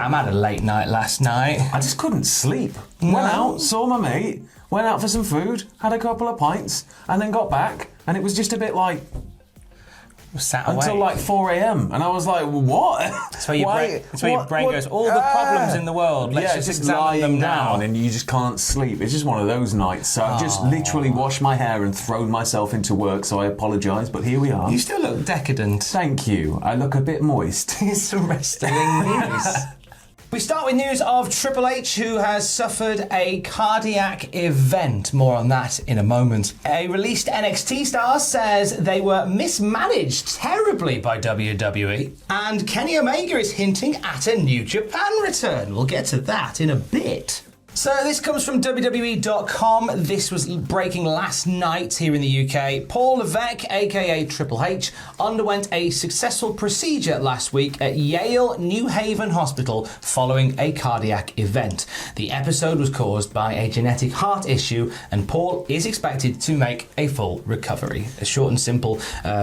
Sam had a late night last night. I just couldn't sleep. No. Went out, saw my mate, went out for some food, had a couple of pints, and then got back, and it was just a bit like... Sat until awake. like 4 a.m. and I was like, what? That's where your brain goes, all the problems in the world, let's just examine them now. And you just can't sleep. It's just one of those nights. So I've just literally washed my hair and thrown myself into work, so I apologise, but here we are. You still look decadent. Thank you. I look a bit moist. Here's some wrestling news. We start with news of Triple H, who has suffered a cardiac event. More on that in a moment. A released NXT star says they were mismanaged terribly by WWE. And Kenny Omega is hinting at a New Japan return. We'll get to that in a bit. So this comes from WWE.com. This was breaking last night here in the UK. Paul Levesque, aka Triple H, underwent a successful procedure last week at Yale New Haven Hospital following a cardiac event. The episode was caused by a genetic heart issue, and Paul is expected to make a full recovery. A short and simple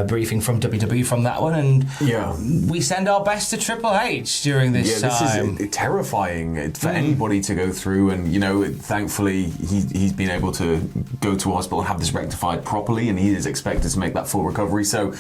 briefing from WWE from that one, and we send our best to Triple H during this time. This is terrifying for anybody to go through, and you know, thankfully he's been able to go to a hospital and have this rectified properly, and he is expected to make that full recovery. So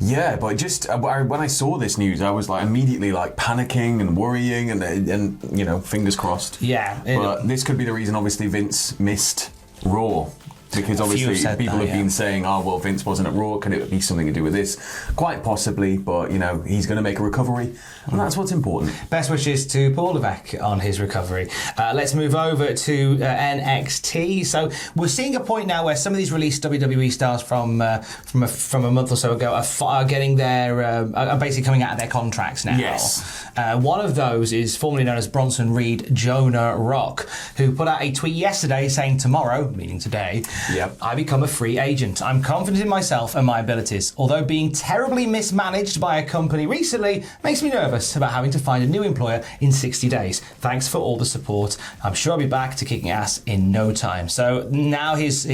yeah, but just when I saw this news, I was like immediately like panicking and worrying, and you know, fingers crossed. Yeah, but this could be the reason obviously Vince missed Raw. Because obviously people have been saying, oh, well, Vince wasn't at Raw. Can it be something to do with this? Quite possibly, but, you know, he's going to make a recovery, and that's what's important. Best wishes to Paul Levesque on his recovery. Let's move over to NXT. So we're seeing a point now where some of these released WWE stars from a month or so ago are getting are basically coming out of their contracts now. Yes. One of those is formerly known as Bronson Reed, Jonah Rock, who put out a tweet yesterday saying tomorrow, meaning today, I become a free agent. I'm confident in myself and my abilities, although being terribly mismanaged by a company recently makes me nervous about having to find a new employer in 60 days. Thanks for all the support. I'm sure I'll be back to kicking ass in no time. So now his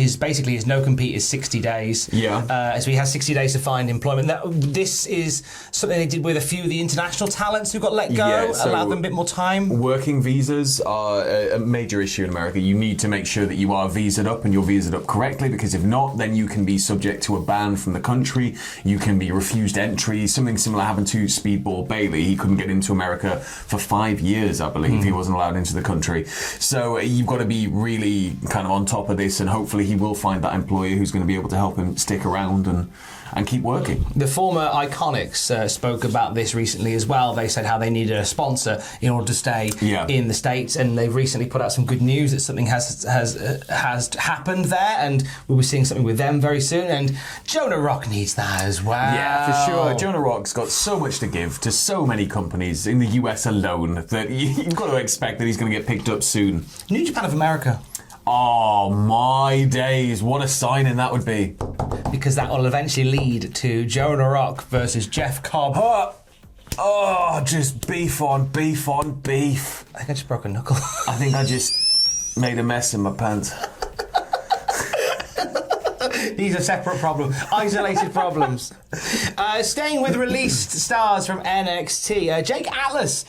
no compete is 60 days. So he has 60 days to find employment. This is something they did with a few of the international talents who got let go, allowed them a bit more time. Working visas are a major issue in America. You need to make sure that you are visaed up and you're visaed up correctly, because if not, then you can be subject to a ban from the country. You can be refused entry. Something similar happened to Speedball Bailey. He couldn't get into America for 5 years, I believe. He wasn't allowed into the country. So you've got to be really kind of on top of this, and hopefully he will find that employer who's going to be able to help him stick around and keep working. The former Iconics spoke about this recently as well. They said how they needed a sponsor in order to stay in the States, and they've recently put out some good news that something has happened there, and we'll be seeing something with them very soon, and Jonah Rock needs that as well. Yeah, for sure. Jonah Rock's got so much to give to so many companies in the US alone that you've got to expect that he's going to get picked up soon. New Japan of America. Oh my days, what a signing that would be. Because that will eventually lead to Jonah Rock versus Jeff Cobb. Just beef on beef on beef. I think I just broke a knuckle. I think I just made a mess in my pants. These are separate problems, isolated problems. Staying with released stars from NXT, Jake Atlas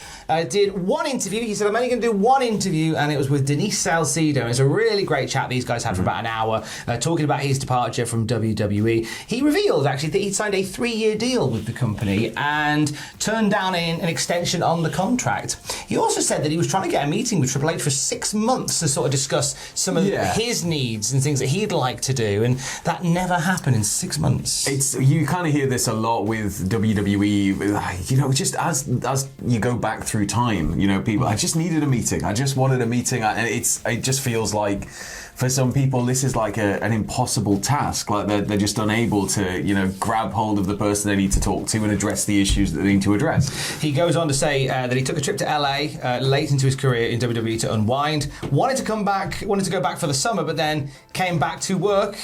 did one interview. He said, I'm only going to do one interview, and it was with Denise Salcedo. It's a really great chat these guys had for about an hour, talking about his departure from WWE. He revealed, actually, that he'd signed a 3-year deal with the company and turned down an extension on the contract. He also said that he was trying to get a meeting with Triple H for 6 months to sort of discuss some of his needs and things that he'd like to do, and that never happened in 6 months. You kind of hear this a lot with WWE, you know, just as you go back through time, you know, people, I just needed a meeting. I just wanted a meeting. And it just feels like, for some people, this is like an impossible task. Like they're just unable to, you know, grab hold of the person they need to talk to and address the issues that they need to address. He goes on to say that he took a trip to LA late into his career in WWE to unwind. Wanted to go back for the summer, but then came back to work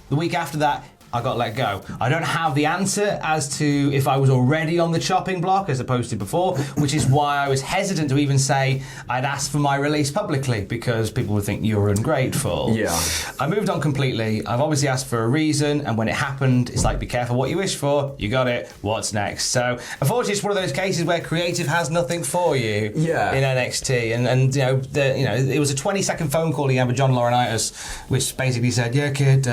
the week after that. I got let go. I don't have the answer as to if I was already on the chopping block as opposed to before, which is why I was hesitant to even say I'd asked for my release publicly, because people would think you're ungrateful. Yeah. I moved on completely. I've obviously asked for a reason, and when it happened, it's like, be careful what you wish for. You got it. What's next? So, unfortunately, it's one of those cases where creative has nothing for you in NXT. And it was a 20-second phone call he had with John Laurinaitis, which basically said, yeah, kid,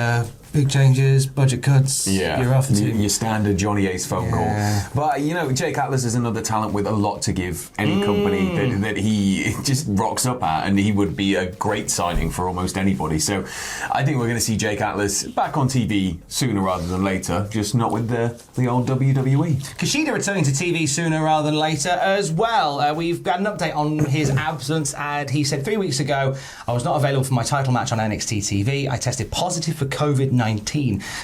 big changes, budget cuts, you're off to... Your standard Johnny Ace phone call. But, Jake Atlas is another talent with a lot to give any company that he just rocks up at, and he would be a great signing for almost anybody. So I think we're going to see Jake Atlas back on TV sooner rather than later, just not with the old WWE. Kushida returning to TV sooner rather than later as well. We've got an update on his absence, and he said 3 weeks ago, I was not available for my title match on NXT TV. I tested positive for COVID-19.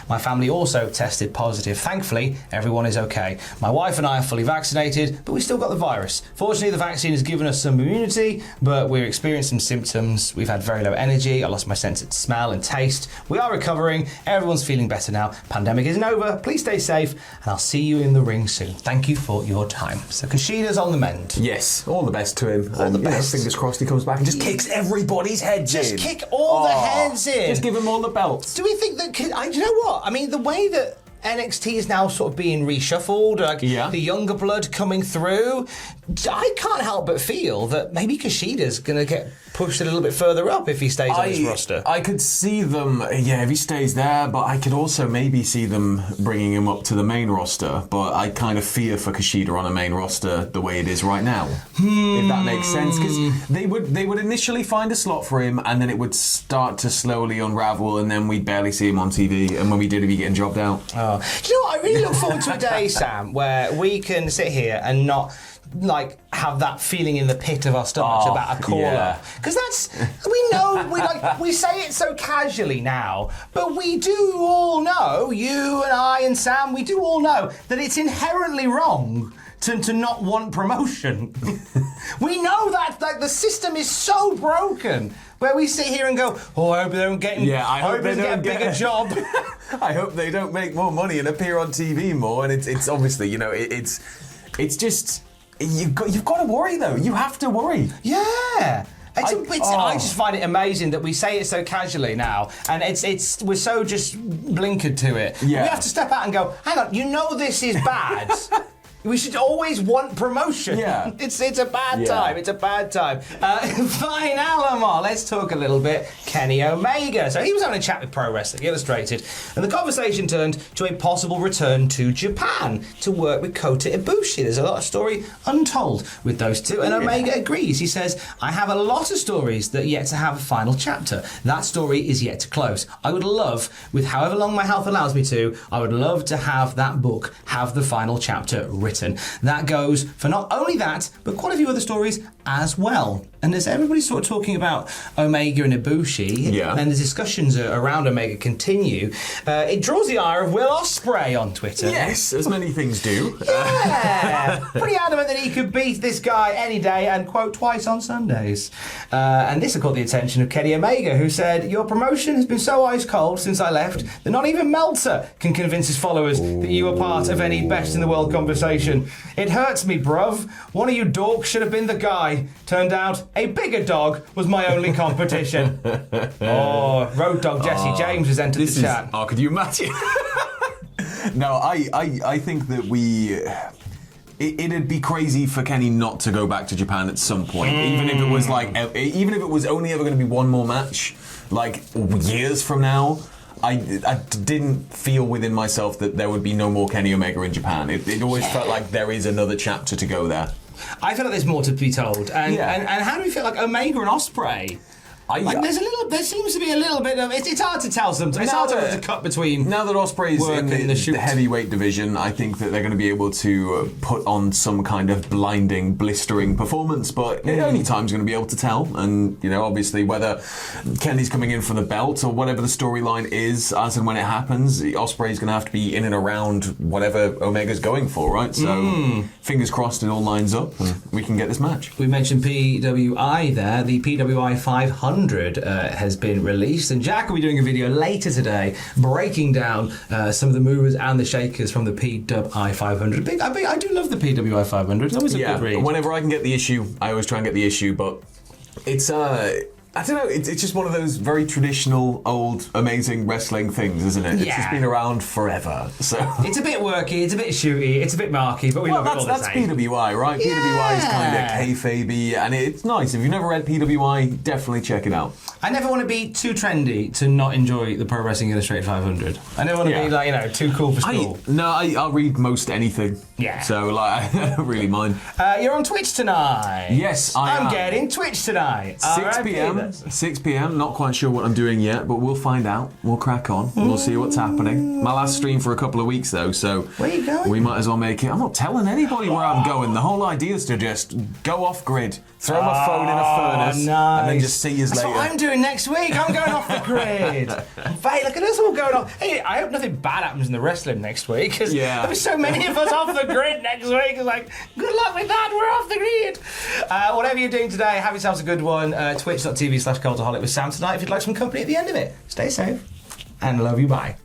My family also tested positive. Thankfully, everyone is okay. My wife and I are fully vaccinated, but we still got the virus. Fortunately, the vaccine has given us some immunity, but we're experiencing some symptoms. We've had very low energy. I lost my sense of smell and taste. We are recovering. Everyone's feeling better now. Pandemic isn't over. Please stay safe, and I'll see you in the ring soon. Thank you for your time. So Kushida's on the mend. Yes, all the best to him. All the best. Fingers crossed he comes back and just kicks everybody's heads in. Just kick all the heads in. Just give them all the belts. Do we think that... do you know what? I mean, the way that NXT is now sort of being reshuffled, the younger blood coming through, I can't help but feel that maybe Kushida's going to get pushed a little bit further up if he stays on his roster. I could see them, if he stays there, but I could also maybe see them bringing him up to the main roster, but I kind of fear for Kushida on a main roster the way it is right now, if that makes sense, because they would initially find a slot for him, and then it would start to slowly unravel, and then we'd barely see him on TV, and when we did, he'd be getting jobbed out. Do you know what? I really look forward to a day, Sam, where we can sit here and not have that feeling in the pit of our stomachs about a caller, because we say it so casually now, but we do all know, you and I and Sam, we do all know that it's inherently wrong to not want promotion. We know that the system is so broken, where we sit here and go, I hope they don't get I hope they don't get a bigger job. I hope they don't make more money and appear on TV more, and it's obviously, it's just... You've got to worry, though. You have to worry. Yeah. I just find it amazing that we say it so casually now, and we're so just blinkered to it. Yeah. We have to step out and go, hang on, this is bad. We should always want promotion. Yeah. It's a bad time. It's a bad time. Fine, Alomar. Let's talk a little bit Kenny Omega. So he was having a chat with Pro Wrestling Illustrated, and the conversation turned to a possible return to Japan to work with Kota Ibushi. There's a lot of story untold with those two, and Omega agrees. He says, I have a lot of stories that are yet to have a final chapter. That story is yet to close. I would love, with however long my health allows me to, I would love to have that book have the final chapter written. That goes for not only that, but quite a few other stories as well. And as everybody's sort of talking about Omega and Ibushi, and the discussions around Omega continue, it draws the ire of Will Ospreay on Twitter. Yes, as many things do. Yeah, pretty adamant that he could beat this guy any day, and quote, twice on Sundays. And this has caught the attention of Kenny Omega, who said, your promotion has been so ice cold since I left that not even Meltzer can convince his followers that you were part of any best in the world conversation. It hurts me, bruv. One of you dorks should have been the guy. Turned out a bigger dog was my only competition. Road Dog Jesse James has entered the chat. Could you imagine? No, I think that it'd be crazy for Kenny not to go back to Japan at some point, even if it was only ever going to be one more match, years from now. I didn't feel within myself that there would be no more Kenny Omega in Japan. It always felt like there is another chapter to go there. I feel like there's more to be told. And how do we feel like Omega and Ospreay? There seems to be a little bit of... It's hard to tell sometimes. It's hard to cut between... Now that Ospreay's in the heavyweight division, I think that they're going to be able to put on some kind of blinding, blistering performance, but only time's going to be able to tell. And, obviously, whether Kenny's coming in for the belt or whatever the storyline is, as and when it happens, Ospreay's going to have to be in and around whatever Omega's going for, right? So, fingers crossed it all lines up and we can get this match. We mentioned PWI there. The PWI 500 has been released. And Jack will be doing a video later today breaking down some of the movers and the shakers from the PWI 500. I do love the PWI 500. It's always a good read. Whenever I can get the issue, I always try and get the issue, but it's I don't know, it's just one of those very traditional, old, amazing wrestling things, isn't it? It's just been around forever, so... It's a bit worky, it's a bit shooty, it's a bit marky, but we love it all the same. That's PWI, right? Yeah. PWI is kind of kayfabe, and it's nice. If you've never read PWI, definitely check it out. I never want to be too trendy to not enjoy the Pro Wrestling Illustrated 500. I never want to be, like, too cool for school. I'll read most anything. Yeah. So, like, I don't really mind. You're on Twitch tonight. Yes, I am. I'm getting Twitch tonight. 6 p.m. 6 p.m. Not quite sure what I'm doing yet, but we'll find out. We'll crack on. We'll see what's happening. My last stream for a couple of weeks, though, so... Where are you going? We might as well make it... I'm not telling anybody where I'm going. The whole idea is to just go off-grid, throw my phone in a furnace, and then just see you later. That's what I'm doing next week. I'm going off the grid. Hey, look at us all going off. Hey, I hope nothing bad happens in the wrestling next week, because there'll be so many of us off the grid next week. It's like, good luck with that, we're off the grid. Whatever you're doing today, have yourselves a good one. Twitch.tv/Cultaholic with Sam tonight if you'd like some company at the end of it. Stay safe, and love you, bye.